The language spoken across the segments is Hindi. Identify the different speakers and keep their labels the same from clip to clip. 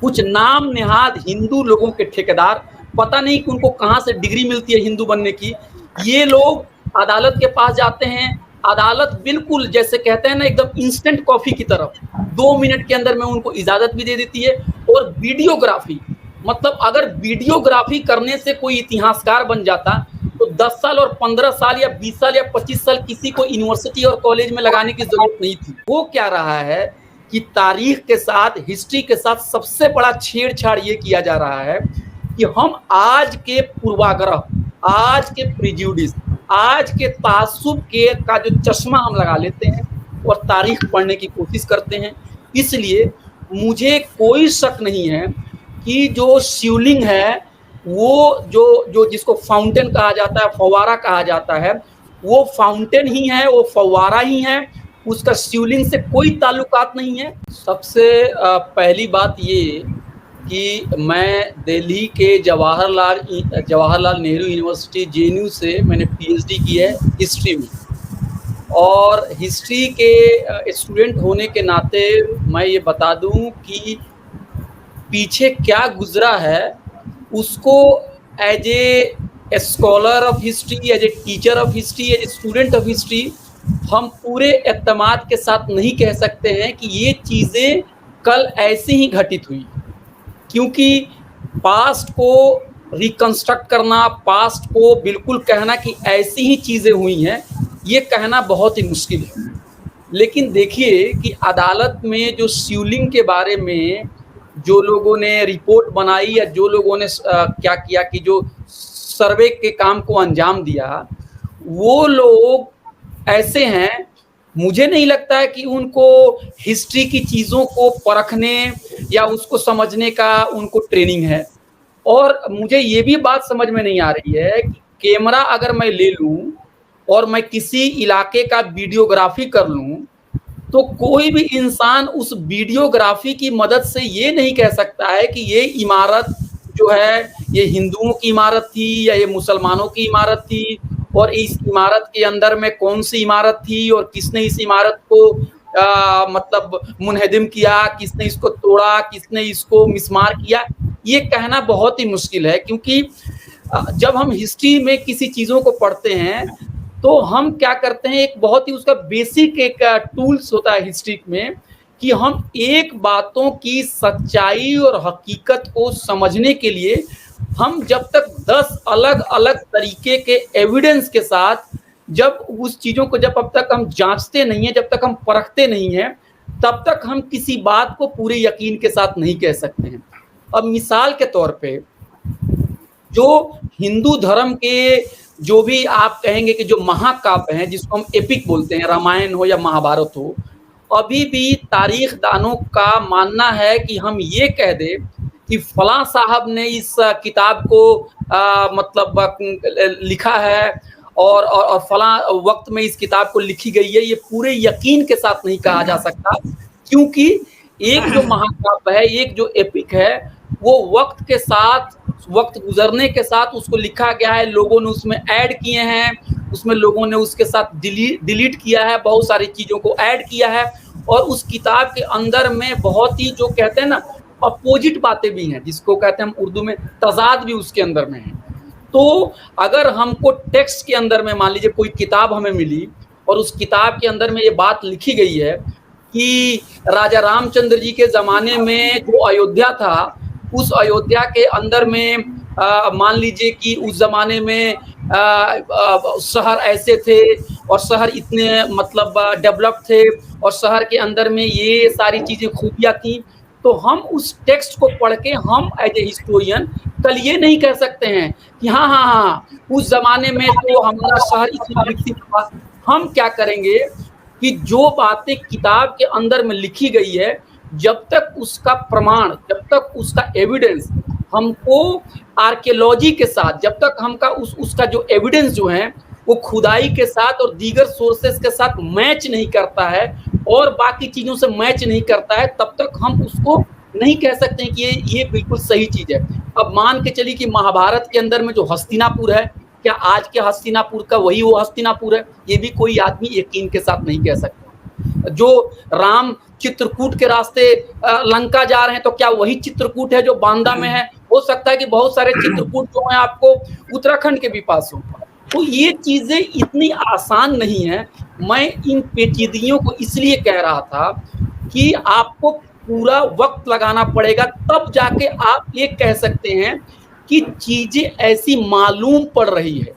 Speaker 1: कुछ नाम नेहाद हिंदू लोगों के ठेकेदार, पता नहीं कि उनको कहाँ से डिग्री मिलती है हिंदू बनने की। ये लोग अदालत के पास जाते हैं, अदालत बिल्कुल जैसे कहते हैं ना एकदम इंस्टेंट कॉफी की तरह 2 मिनट के अंदर में उनको इजाजत भी दे देती है। और वीडियोग्राफी, मतलब अगर वीडियोग्राफी करने से कोई इतिहासकार बन जाता तो 10 साल और 15 साल या 20 साल या 25 साल किसी को यूनिवर्सिटी और कॉलेज में लगाने की जरूरत नहीं थी। वो क्या रहा है कि तारीख के साथ, हिस्ट्री के साथ सबसे बड़ा छेड़छाड़ ये किया जा रहा है कि हम आज के पूर्वाग्रह, आज के प्रिजुडिस, आज के तासुब के का जो चश्मा हम लगा लेते हैं और तारीख पढ़ने की कोशिश करते हैं। इसलिए मुझे कोई शक नहीं है कि जो शिवलिंग है वो जो जो जिसको फाउंटेन कहा जाता है, फव्वारा कहा जाता है, वो फाउंटेन ही है, वो फव्वारा ही है, उसका शिवलिंग से कोई ताल्लुकात नहीं है। सबसे पहली बात ये कि मैं दिल्ली के जवाहरलाल नेहरू यूनिवर्सिटी जेएनयू से मैंने पीएचडी की है हिस्ट्री में, और हिस्ट्री के स्टूडेंट होने के नाते मैं ये बता दूं कि पीछे क्या गुजरा है उसको as a scholar of history, as a teacher of history, as a student of history हम पूरे एतमाद के साथ नहीं कह सकते हैं कि ये चीज़ें कल ऐसे ही घटित हुई, क्योंकि पास्ट को रिकंस्ट्रक्ट करना, पास्ट को बिल्कुल कहना कि ऐसी ही चीज़ें हुई हैं, ये कहना बहुत ही मुश्किल है। लेकिन देखिए कि अदालत में जो शिवलिंग के बारे में जो लोगों ने रिपोर्ट बनाई या जो लोगों ने क्या किया कि जो सर्वे के काम को अंजाम दिया, वो लोग ऐसे हैं, मुझे नहीं लगता है कि उनको हिस्ट्री की चीज़ों को परखने या उसको समझने का उनको ट्रेनिंग है। और मुझे ये भी बात समझ में नहीं आ रही है कि कैमरा अगर मैं ले लूं और मैं किसी इलाके का वीडियोग्राफी कर लूं तो कोई भी इंसान उस वीडियोग्राफी की मदद से ये नहीं कह सकता है कि ये इमारत जो है ये हिंदुओं की इमारत थी या ये मुसलमानों की इमारत थी, और इस इमारत के अंदर में कौन सी इमारत थी और किसने इस इमारत को मतलब मुनहदिम किया, किसने इसको तोड़ा, किसने इसको मिसमार किया। ये कहना बहुत ही मुश्किल है, क्योंकि जब हम हिस्ट्री में किसी चीज़ों को पढ़ते हैं तो हम क्या करते हैं, एक बहुत ही उसका बेसिक एक टूल्स होता है हिस्ट्री में कि हम एक बातों की सच्चाई और हकीकत को समझने के लिए हम जब तक 10 अलग अलग तरीके के एविडेंस के साथ जब उस चीज़ों को अब तक हम जांचते नहीं हैं, जब तक हम परखते नहीं हैं, तब तक हम किसी बात को पूरे यकीन के साथ नहीं कह सकते हैं। अब मिसाल के तौर पे जो हिंदू धर्म के जो भी आप कहेंगे कि जो महाकाव्य हैं, जिसको हम एपिक बोलते हैं, रामायण हो या महाभारत हो, अभी भी तारीख दानों का मानना है कि हम ये कह दें कि फलां साहब ने इस किताब को मतलब लिखा है और फलां वक्त में इस किताब को लिखी गई है, ये पूरे यकीन के साथ नहीं कहा जा सकता, क्योंकि एक जो महाकाव्य है, एक जो एपिक है, वो वक्त के साथ, वक्त गुजरने के साथ उसको लिखा गया है, लोगों ने उसमें ऐड किए हैं, उसमें लोगों ने उसके साथ डिलीट किया है, बहुत सारी चीज़ों को ऐड किया है, और उस किताब के अंदर में बहुत ही जो कहते हैं ना अपोजिट बातें भी हैं, जिसको कहते हैं हम उर्दू में तजाद भी उसके अंदर में है। तो अगर हमको टेक्स्ट के अंदर में मान लीजिए कोई किताब हमें मिली और उस किताब के अंदर में ये बात लिखी गई है कि राजा रामचंद्र जी के ज़माने में जो अयोध्या था, उस अयोध्या के अंदर में मान लीजिए कि उस ज़माने में शहर ऐसे थे और शहर इतने मतलब डेवलप थे और शहर के अंदर में ये सारी चीज़ें खूबियाँ थी, तो हम उस टेक्स्ट को पढ़ के हम एज ए हिस्टोरियन कल ये नहीं कह सकते हैं कि हाँ उस ज़माने में तो हमारा शहर इतना विकसित था। हम क्या करेंगे कि जो बातें किताब के अंदर में लिखी गई है, जब तक उसका प्रमाण, जब तक उसका एविडेंस हमको आर्कियोलॉजी के साथ, जब तक हमका उसका जो एविडेंस जो है वो खुदाई के साथ और दीगर सोर्सेस के साथ मैच नहीं करता है और बाकी चीज़ों से मैच नहीं करता है, तब तक हम उसको नहीं कह सकते हैं कि ये बिल्कुल सही चीज़ है। अब मान के चलिए कि महाभारत के अंदर में जो हस्तिनापुर है, क्या आज के हस्तिनापुर का वही वो हस्तिनापुर है? ये भी कोई आदमी यकीन के साथ नहीं कह सकता। जो राम चित्रकूट के रास्ते लंका जा रहे हैं, तो क्या वही चित्रकूट है जो बांदा में है? हो सकता है कि बहुत सारे चित्रकूट जो है आपको उत्तराखंड के भी पास हो। तो ये चीजें इतनी आसान नहीं है। मैं इन पेचीदगियों को इसलिए कह रहा था कि आपको पूरा वक्त लगाना पड़ेगा, तब जाके आप ये कह सकते हैं कि चीजें ऐसी मालूम पड़ रही है।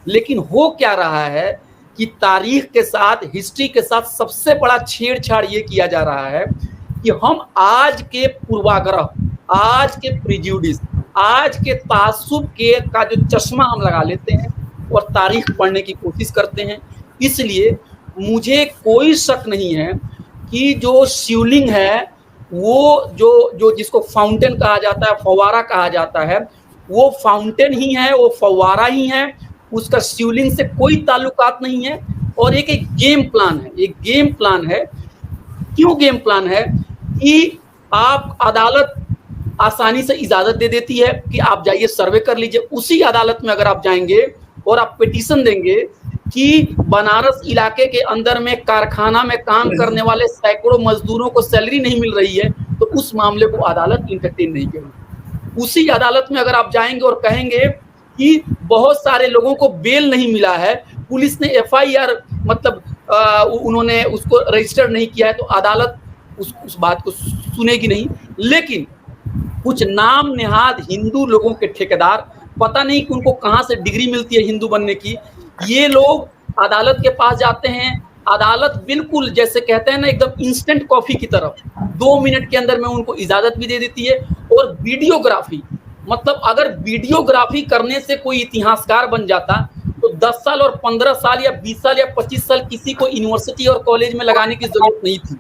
Speaker 1: लेकिन हो क्या रहा है कि तारीख के साथ, हिस्ट्री के साथ सबसे बड़ा छेड़छाड़ ये किया जा रहा है कि हम आज के पूर्वाग्रह, आज के प्रिजुडिस, आज के तासुब के का जो चश्मा हम लगा लेते हैं और तारीख पढ़ने की कोशिश करते हैं। इसलिए मुझे कोई शक नहीं है कि जो शिवलिंग है, वो जो जिसको फाउंटेन कहा जाता है, फव्वारा कहा जाता है, वो फाउंटेन ही है, वो फव्वारा ही है, उसका शिवलिंग से कोई ताल्लुकात नहीं है। और एक गेम प्लान है, एक गेम प्लान है। क्यों गेम प्लान है? कि आप अदालत आसानी से इजाजत दे देती है कि आप जाइए सर्वे कर लीजिए। उसी अदालत में अगर आप जाएंगे और आप पिटीशन देंगे कि बनारस इलाके के अंदर में कारखाना में काम करने वाले सैकड़ों मजदूरों को सैलरी नहीं मिल रही है, तो उस मामले को अदालत इंटरटेन नहीं करेगी। उसी अदालत में अगर आप जाएंगे और कहेंगे कि बहुत सारे लोगों को बेल नहीं मिला है, पुलिस ने एफआईआर मतलब उन्होंने उसको रजिस्टर नहीं किया है, तो अदालत उस बात को सुनेगी नहीं। लेकिन कुछ नाम नेहाद हिंदू लोगों के ठेकेदार, पता नहीं कि उनको कहां से डिग्री मिलती है हिंदू बनने की, ये लोग अदालत के पास जाते हैं। अदालत बिल्कुल जैसे कहते हैं ना, एकदम इंस्टेंट कॉफी की तरफ 2 मिनट के अंदर में उनको इजाजत भी दे देती है। और वीडियोग्राफी, मतलब अगर वीडियोग्राफी करने से कोई इतिहासकार बन जाता तो 10 साल और 15 साल या 20 साल या 25 साल किसी को यूनिवर्सिटी और कॉलेज में लगाने की जरूरत नहीं थी।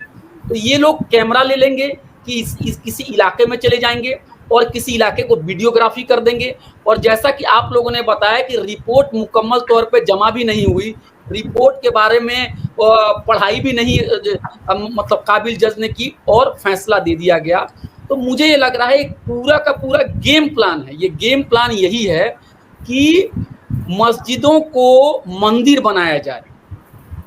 Speaker 1: तो ये लोग कैमरा ले लेंगे कि किसी इलाके में चले जाएंगे और किसी इलाके को वीडियोग्राफी कर देंगे। और जैसा कि आप लोगों ने बताया कि रिपोर्ट मुकम्मल तौर पे जमा भी नहीं हुई, रिपोर्ट के बारे में पढ़ाई भी नहीं मतलब काबिल जज ने की और फैसला दे दिया गया। तो मुझे ये लग रहा है एक पूरा का पूरा गेम प्लान है। ये गेम प्लान यही है कि मस्जिदों को मंदिर बनाया जाए।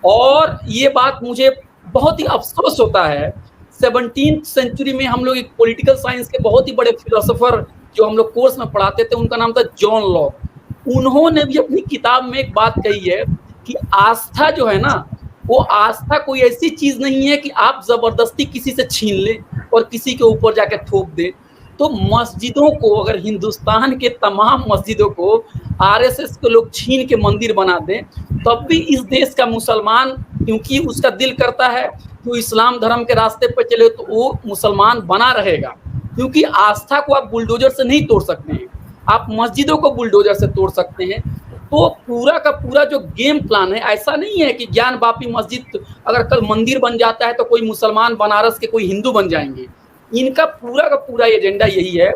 Speaker 1: और ये बात मुझे बहुत ही अफसोस होता है, 17वीं सेंचुरी में हम लोग एक पॉलिटिकल साइंस के बहुत ही बड़े फिलोसोफर जो हम लोग कोर्स में पढ़ाते थे, उनका नाम था जॉन लॉक। उन्होंने भी अपनी किताब में एक बात कही है कि आस्था जो है ना, वो आस्था कोई ऐसी चीज नहीं है कि आप जबरदस्ती किसी से छीन ले और किसी के ऊपर जाके थोप दे। तो मस्जिदों को, अगर हिंदुस्तान के तमाम मस्जिदों को आरएसएस के लोग छीन के मंदिर बना दें, तब भी इस देश का मुसलमान, क्योंकि उसका दिल करता है कि इस्लाम धर्म के रास्ते पर चले, तो वो मुसलमान बना रहेगा। क्योंकि आस्था को आप बुलडोजर से नहीं तोड़ सकते हैं, आप मस्जिदों को बुलडोजर से तोड़ सकते हैं। तो पूरा का पूरा जो गेम प्लान है, ऐसा नहीं है कि ज्ञान वापी मस्जिद अगर कल मंदिर बन जाता है तो कोई मुसलमान बनारस के कोई हिंदू बन जाएंगे। इनका पूरा का पूरा एजेंडा यही है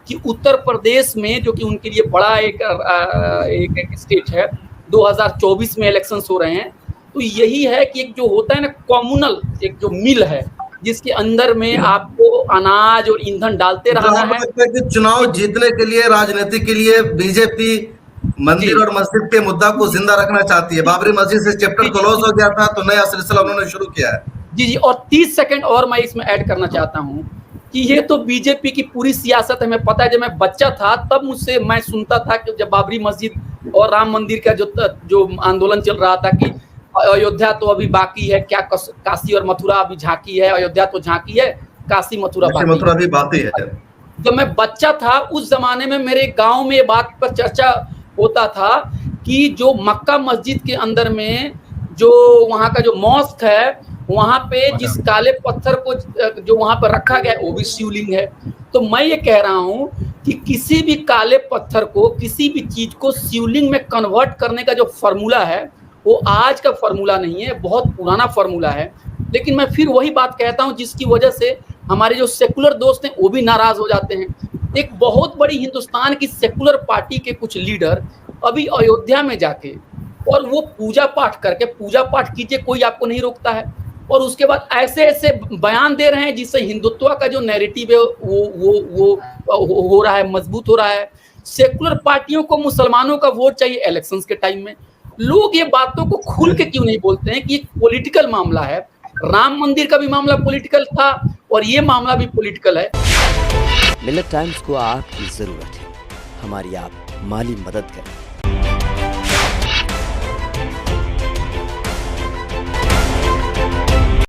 Speaker 1: कि उत्तर प्रदेश में, जो कि उनके लिए बड़ा एक स्टेट है, 2024 में इलेक्शंस हो रहे हैं, तो यही है कि एक जो होता है ना कम्युनल, एक जो मिल है जिसके अंदर में आपको अनाज और ईंधन डालते रहना है।
Speaker 2: कि चुनाव जीतने के लिए, राजनीति के लिए बीजेपी मंदिर और मस्जिद के मुद्दा को जिंदा रखना चाहती है। बाबरी मस्जिद से चैप्टर क्लोज हो गया था, तो नया सिलसिला उन्होंने शुरू किया है।
Speaker 1: जी। और 30 सेकंड और मैं इसमें ऐड करना चाहता हूँ कि ये तो बीजेपी की पूरी सियासत है। हमें पता है, जब मैं बच्चा था तब मुझसे मैं सुनता था कि जब बाबरी मस्जिद और राम मंदिर का जो आंदोलन चल रहा था कि अयोध्या तो अभी बाकी है, क्या काशी और मथुरा अभी झांकी है, अयोध्या तो झांकी है, काशी मथुरा
Speaker 2: भी बाकी है।
Speaker 1: जब मैं बच्चा था उस जमाने में मेरे गांव में ये बात पर चर्चा होता था कि जो मक्का मस्जिद के अंदर में जो वहाँ का जो मॉस्क है, वहाँ पे जिस काले पत्थर को जो वहाँ पर रखा गया है वो भी शिवलिंग है। तो मैं ये कह रहा हूँ कि किसी भी काले पत्थर को, किसी भी चीज को शिवलिंग में कन्वर्ट करने का जो फॉर्मूला है वो आज का फॉर्मूला नहीं है, बहुत पुराना फॉर्मूला है। लेकिन मैं फिर वही बात कहता हूँ जिसकी वजह से हमारे जो सेकुलर दोस्त हैं वो भी नाराज हो जाते हैं। एक बहुत बड़ी हिंदुस्तान की सेकुलर पार्टी के कुछ लीडर अभी अयोध्या में जाके और वो पूजा पाठ करके, पूजा पाठ कीजिए, कोई आपको नहीं रोकता है, और उसके बाद ऐसे ऐसे बयान दे रहे हैं जिससे हिंदुत्व का जो नैरेटिव है वो हो रहा है, मजबूत हो रहा है। सेकुलर पार्टियों को मुसलमानों का वोट चाहिए इलेक्शंस के टाइम में। लोग ये बातों को खुल के क्यों नहीं बोलते हैं कि एक पॉलिटिकल मामला है, राम मंदिर का भी मामला पॉलिटिकल था और ये मामला भी पॉलिटिकल है।
Speaker 3: मिल्लत टाइम्स को आपकी जरूरत है, हमारी आप माली मदद करें।